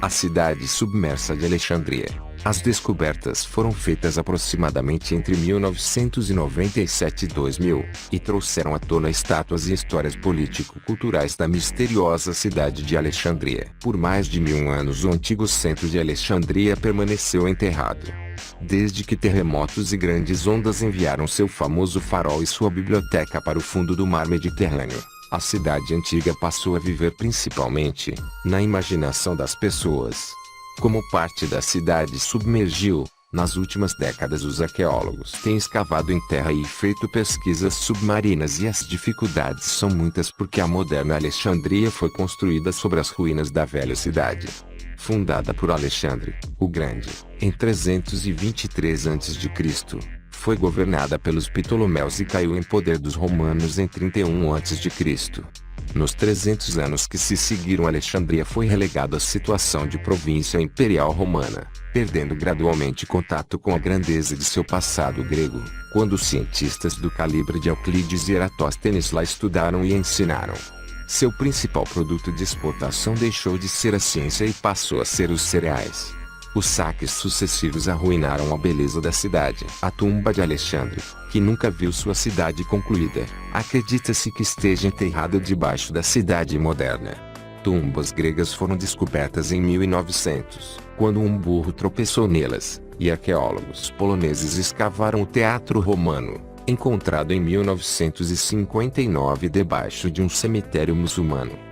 A cidade submersa de Alexandria. As descobertas foram feitas aproximadamente entre 1997 e 2000, e trouxeram à tona estátuas e histórias político-culturais da misteriosa cidade de Alexandria. Por mais de 1000 anos o antigo centro de Alexandria permaneceu enterrado. Desde que terremotos e grandes ondas enviaram seu famoso farol e sua biblioteca para o fundo do mar Mediterrâneo, a cidade antiga passou a viver principalmente na imaginação das pessoas. Como parte da cidade submergiu, nas últimas décadas os arqueólogos têm escavado em terra e feito pesquisas submarinas, e as dificuldades são muitas porque a moderna Alexandria foi construída sobre as ruínas da velha cidade. Fundada por Alexandre o Grande, em 323 a.C., foi governada pelos Ptolomeus e caiu em poder dos romanos em 31 a.C. Nos 300 anos que se seguiram, Alexandria foi relegada à situação de província imperial romana, perdendo gradualmente contato com a grandeza de seu passado grego, quando cientistas do calibre de Euclides e Eratóstenes lá estudaram e ensinaram. Seu principal produto de exportação deixou de ser a ciência e passou a ser os cereais. Os saques sucessivos arruinaram a beleza da cidade. A tumba de Alexandre, que nunca viu sua cidade concluída, acredita-se que esteja enterrada debaixo da cidade moderna. Tumbas gregas foram descobertas em 1900, quando um burro tropeçou nelas, e arqueólogos poloneses escavaram o Teatro Romano, encontrado em 1959 debaixo de um cemitério muçulmano.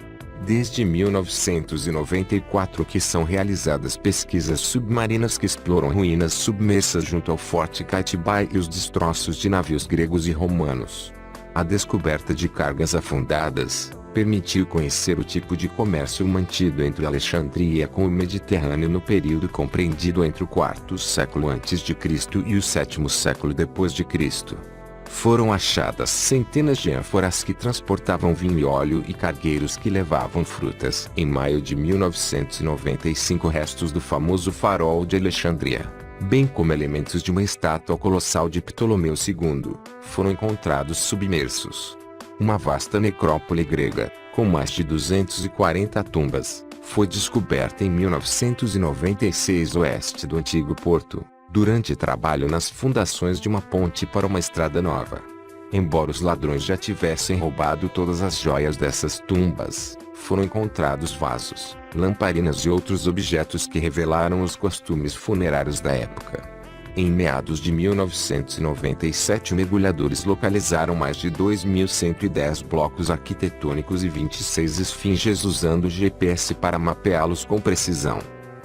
Desde 1994 que são realizadas pesquisas submarinas que exploram ruínas submersas junto ao Forte Catibai e os destroços de navios gregos e romanos. A descoberta de cargas afundadas permitiu conhecer o tipo de comércio mantido entre Alexandria com o Mediterrâneo no período compreendido entre o IV século a.C. e o VII século d.C. Foram achadas centenas de ânforas que transportavam vinho e óleo e cargueiros que levavam frutas. Em maio de 1995, restos do famoso farol de Alexandria, bem como elementos de uma estátua colossal de Ptolomeu II, foram encontrados submersos. Uma vasta necrópole grega, com mais de 240 tumbas, foi descoberta em 1996 oeste do antigo porto, durante trabalho nas fundações de uma ponte para uma estrada nova. Embora os ladrões já tivessem roubado todas as joias dessas tumbas, foram encontrados vasos, lamparinas e outros objetos que revelaram os costumes funerários da época. Em meados de 1997, mergulhadores localizaram mais de 2.110 blocos arquitetônicos e 26 esfinges usando GPS para mapeá-los com precisão.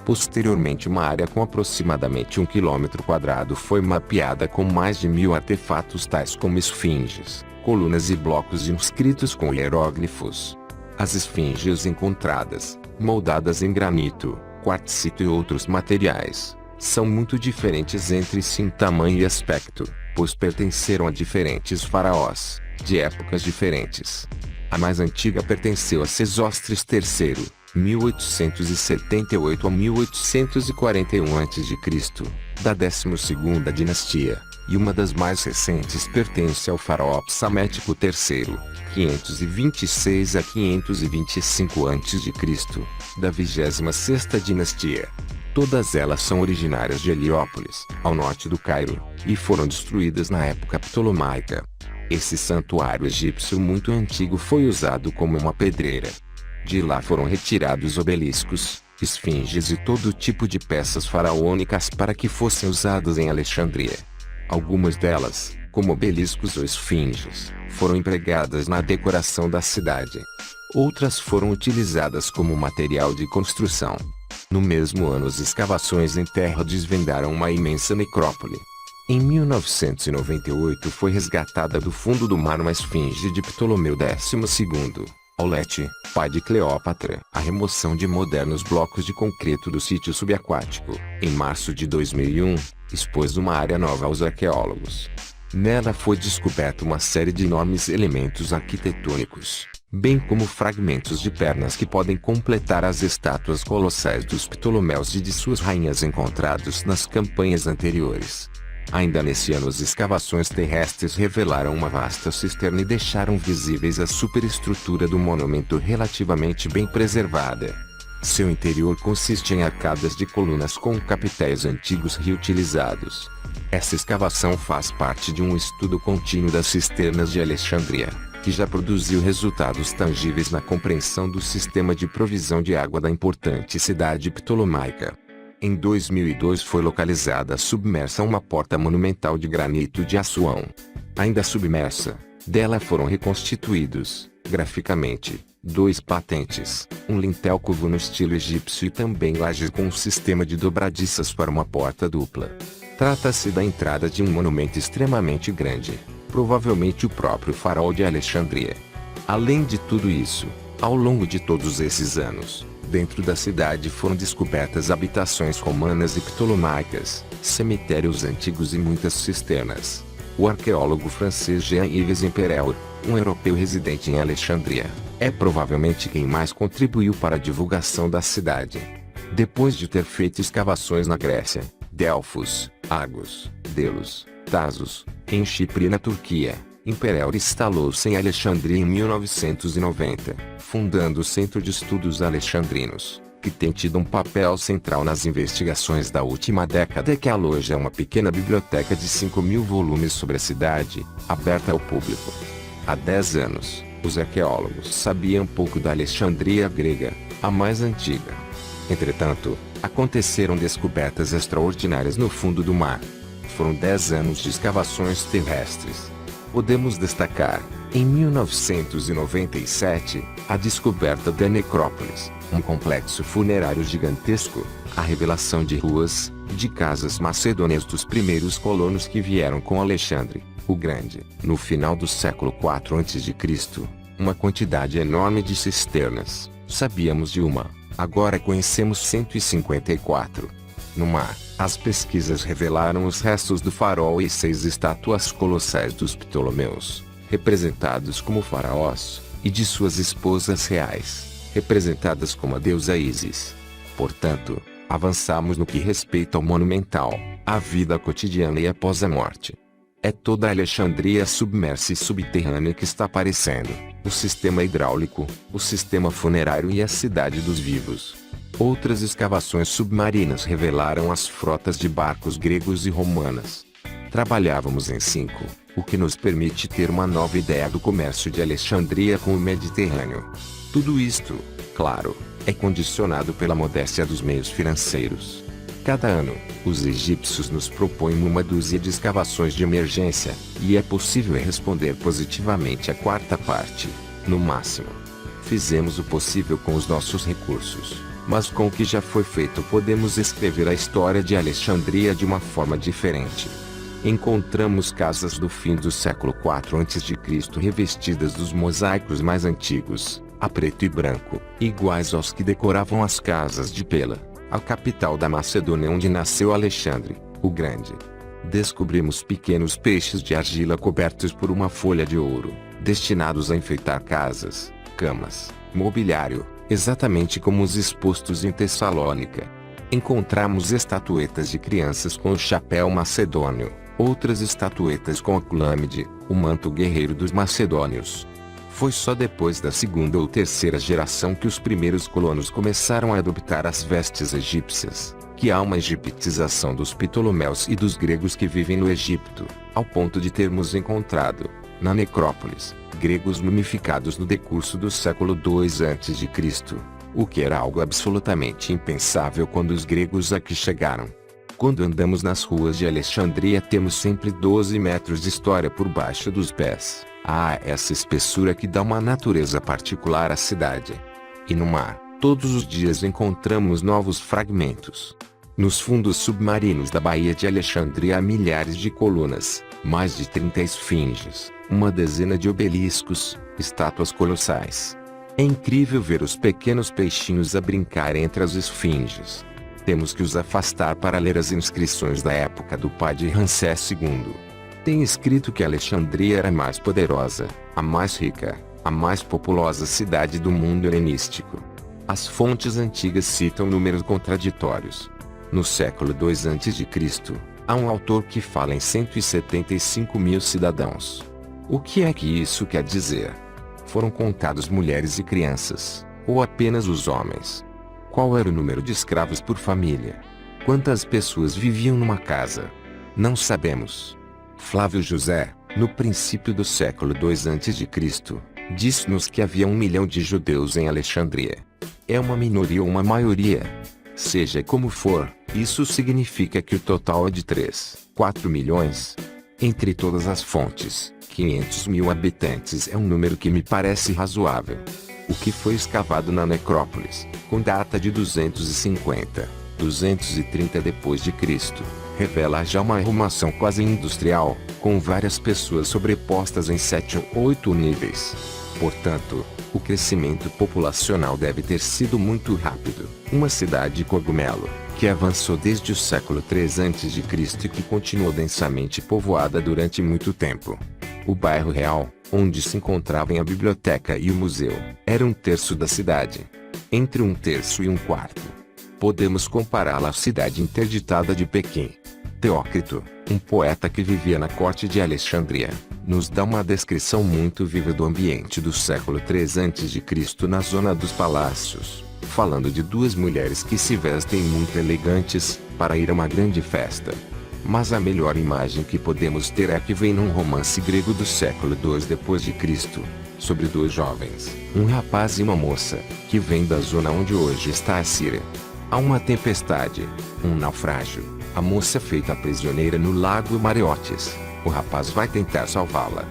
Posteriormente, uma área com aproximadamente 1 km² foi mapeada com mais de 1000 artefatos tais como esfinges, colunas e blocos inscritos com hieróglifos. As esfinges encontradas, moldadas em granito, quartzito e outros materiais, são muito diferentes entre si em tamanho e aspecto, pois pertenceram a diferentes faraós, de épocas diferentes. A mais antiga pertenceu a Sesostris III, 1878 a 1841 a.C., da 12ª dinastia, e uma das mais recentes pertence ao faraó Psamético III, 526 a 525 a.C., da 26ª dinastia. Todas elas são originárias de Heliópolis, ao norte do Cairo, e foram destruídas na época ptolomaica. Esse santuário egípcio muito antigo foi usado como uma pedreira. De lá foram retirados obeliscos, esfinges e todo tipo de peças faraônicas para que fossem usadas em Alexandria. Algumas delas, como obeliscos ou esfinges, foram empregadas na decoração da cidade. Outras foram utilizadas como material de construção. No mesmo ano, as escavações em terra desvendaram uma imensa necrópole. Em 1998 foi resgatada do fundo do mar uma esfinge de Ptolomeu XII, Aulete, pai de Cleópatra. A remoção de modernos blocos de concreto do sítio subaquático, em março de 2001, expôs uma área nova aos arqueólogos. Nela foi descoberta uma série de enormes elementos arquitetônicos, bem como fragmentos de pernas que podem completar as estátuas colossais dos Ptolomeus e de suas rainhas encontrados nas campanhas anteriores. Ainda nesse ano, as escavações terrestres revelaram uma vasta cisterna e deixaram visíveis a superestrutura do monumento relativamente bem preservada. Seu interior consiste em arcadas de colunas com capitéis antigos reutilizados. Essa escavação faz parte de um estudo contínuo das cisternas de Alexandria, que já produziu resultados tangíveis na compreensão do sistema de provisão de água da importante cidade ptolomaica. Em 2002 foi localizada submersa uma porta monumental de granito de Assuão. Ainda submersa, dela foram reconstituídos, graficamente, 2 patentes, um lintel curvo no estilo egípcio e também lajes com um sistema de dobradiças para uma porta dupla. Trata-se da entrada de um monumento extremamente grande, provavelmente o próprio farol de Alexandria. Além de tudo isso, ao longo de todos esses anos, dentro da cidade foram descobertas habitações romanas e ptolomaicas, cemitérios antigos e muitas cisternas. O arqueólogo francês Jean-Yves Impereur, um europeu residente em Alexandria, é provavelmente quem mais contribuiu para a divulgação da cidade. Depois de ter feito escavações na Grécia, Delfos, Argos, Delos, Tasos, em Chipre e na Turquia, Impereur instalou-se em Alexandria em 1990, fundando o Centro de Estudos Alexandrinos, que tem tido um papel central nas investigações da última década e que aloja uma pequena biblioteca de 5.000 volumes sobre a cidade, aberta ao público. Há 10 anos, os arqueólogos sabiam pouco da Alexandria grega, a mais antiga. Entretanto, aconteceram descobertas extraordinárias no fundo do mar. Foram 10 anos de escavações terrestres. Podemos destacar, em 1997, a descoberta da Necrópolis, um complexo funerário gigantesco, a revelação de ruas, de casas macedônias dos primeiros colonos que vieram com Alexandre, o Grande, no final do século IV a.C., uma quantidade enorme de cisternas. Sabíamos de uma, agora conhecemos 154. No mar, as pesquisas revelaram os restos do farol e 6 estátuas colossais dos Ptolomeus, representados como faraós, e de suas esposas reais, representadas como a deusa Ísis. Portanto, avançamos no que respeita ao monumental, à vida cotidiana e após a morte. É toda a Alexandria submersa e subterrânea que está aparecendo, o sistema hidráulico, o sistema funerário e a cidade dos vivos. Outras escavações submarinas revelaram as frotas de barcos gregos e romanas. Trabalhávamos em 5, o que nos permite ter uma nova ideia do comércio de Alexandria com o Mediterrâneo. Tudo isto, claro, é condicionado pela modéstia dos meios financeiros. Cada ano, os egípcios nos propõem uma dúzia de escavações de emergência, e é possível responder positivamente a 4ª parte, no máximo. Fizemos o possível com os nossos recursos, mas com o que já foi feito podemos escrever a história de Alexandria de uma forma diferente. Encontramos casas do fim do século IV a.C. revestidas dos mosaicos mais antigos, a preto e branco, iguais aos que decoravam as casas de Pela, a capital da Macedônia onde nasceu Alexandre, o Grande. Descobrimos pequenos peixes de argila cobertos por uma folha de ouro, destinados a enfeitar casas, camas, mobiliário, exatamente como os expostos em Tessalônica. Encontramos estatuetas de crianças com o chapéu macedônio, outras estatuetas com a clâmide, o manto guerreiro dos macedônios. Foi só depois da 2ª ou 3ª geração que os primeiros colonos começaram a adoptar as vestes egípcias, que há uma egiptização dos Ptolomeus e dos gregos que vivem no Egito, ao ponto de termos encontrado, na necrópolis, gregos mumificados no decurso do século II a.C., o que era algo absolutamente impensável quando os gregos aqui chegaram. Quando andamos nas ruas de Alexandria temos sempre 12 metros de história por baixo dos pés. Há essa espessura que dá uma natureza particular à cidade. E no mar, todos os dias encontramos novos fragmentos. Nos fundos submarinos da Baía de Alexandria há milhares de colunas, mais de 30 esfinges, uma dezena de obeliscos, estátuas colossais. É incrível ver os pequenos peixinhos a brincar entre as esfinges. Temos que os afastar para ler as inscrições da época do pai de Ramsés II. Tem escrito que Alexandria era a mais poderosa, a mais rica, a mais populosa cidade do mundo helenístico. As fontes antigas citam números contraditórios. No século II a.C., há um autor que fala em 175 mil cidadãos. O que é que isso quer dizer? Foram contados mulheres e crianças, ou apenas os homens? Qual era o número de escravos por família? Quantas pessoas viviam numa casa? Não sabemos. Flávio José, no princípio do século II a.C., disse-nos que havia 1 milhão de judeus em Alexandria. É uma minoria ou uma maioria? Seja como for, isso significa que o total é de 3, 4 milhões. Entre todas as fontes, 500 mil habitantes é um número que me parece razoável. O que foi escavado na necrópolis, com data de 250, 230 d.C., revela já uma arrumação quase industrial, com várias pessoas sobrepostas em 7 ou 8 níveis. Portanto, o crescimento populacional deve ter sido muito rápido. Uma cidade cogumelo, que avançou desde o século III a.C. e que continuou densamente povoada durante muito tempo. O bairro real, onde se encontravam a biblioteca e o museu, era 1/3 da cidade. Entre 1/3 e 1/4. Podemos compará-la à cidade interditada de Pequim. Teócrito, um poeta que vivia na corte de Alexandria, nos dá uma descrição muito viva do ambiente do século III a.C. na zona dos palácios, falando de 2 mulheres que se vestem muito elegantes, para ir a uma grande festa. Mas a melhor imagem que podemos ter é a que vem num romance grego do século II d.C., sobre 2 jovens, um rapaz e uma moça, que vêm da zona onde hoje está a Síria. Há uma tempestade, um naufrágio, a moça feita prisioneira no lago Mariotes. O rapaz vai tentar salvá-la.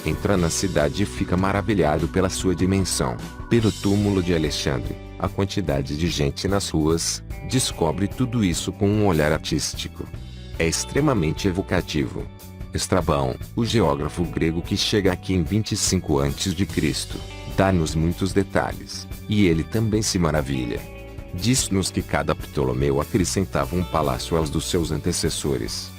Entra na cidade e fica maravilhado pela sua dimensão, pelo túmulo de Alexandre, a quantidade de gente nas ruas, descobre tudo isso com um olhar artístico. É extremamente evocativo. Estrabão, o geógrafo grego que chega aqui em 25 a.C., dá-nos muitos detalhes, e ele também se maravilha. Diz-nos que cada Ptolomeu acrescentava um palácio aos dos seus antecessores.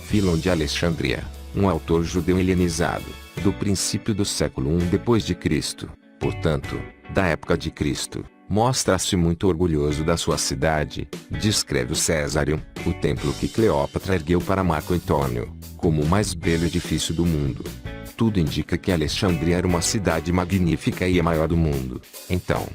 Filon de Alexandria, um autor judeu helenizado, do princípio do século I d.C., portanto, da época de Cristo, mostra-se muito orgulhoso da sua cidade. Descreve o Césarium, o templo que Cleópatra ergueu para Marco Antônio, como o mais belo edifício do mundo. Tudo indica que Alexandria era uma cidade magnífica e a maior do mundo. Então,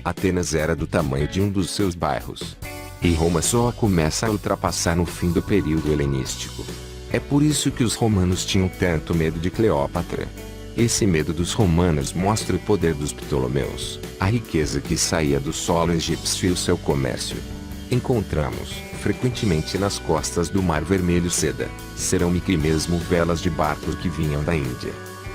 Atenas era do tamanho de um dos seus bairros. E Roma só começa a ultrapassar no fim do período helenístico. É por isso que os romanos tinham tanto medo de Cleópatra. Esse medo dos romanos mostra o poder dos Ptolomeus, a riqueza que saía do solo egípcio e o seu comércio. Encontramos, frequentemente nas costas do Mar Vermelho seda, cerâmica e mesmo velas de barcos que vinham da Índia.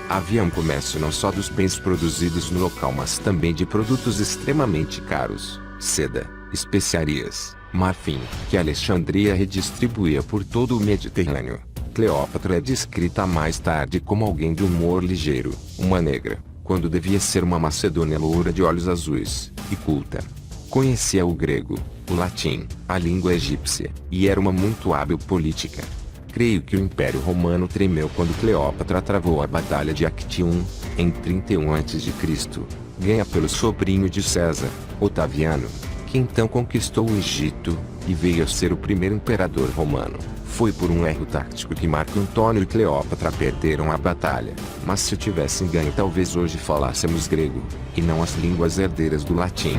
Havia um comércio não só dos bens produzidos no local mas também de produtos extremamente caros, seda, especiarias, marfim, que Alexandria redistribuía por todo o Mediterrâneo. Cleópatra é descrita mais tarde como alguém de humor ligeiro, uma negra, quando devia ser uma macedônia loura de olhos azuis, e culta. Conhecia o grego, o latim, a língua egípcia, e era uma muito hábil política. Creio que o Império Romano tremeu quando Cleópatra travou a Batalha de Actium, em 31 a.C., ganha pelo sobrinho de César, Otaviano, que então conquistou o Egito, e veio a ser o primeiro imperador romano. Foi por um erro tático que Marco Antônio e Cleópatra perderam a batalha, mas se tivessem ganho talvez hoje falássemos grego, e não as línguas herdeiras do latim.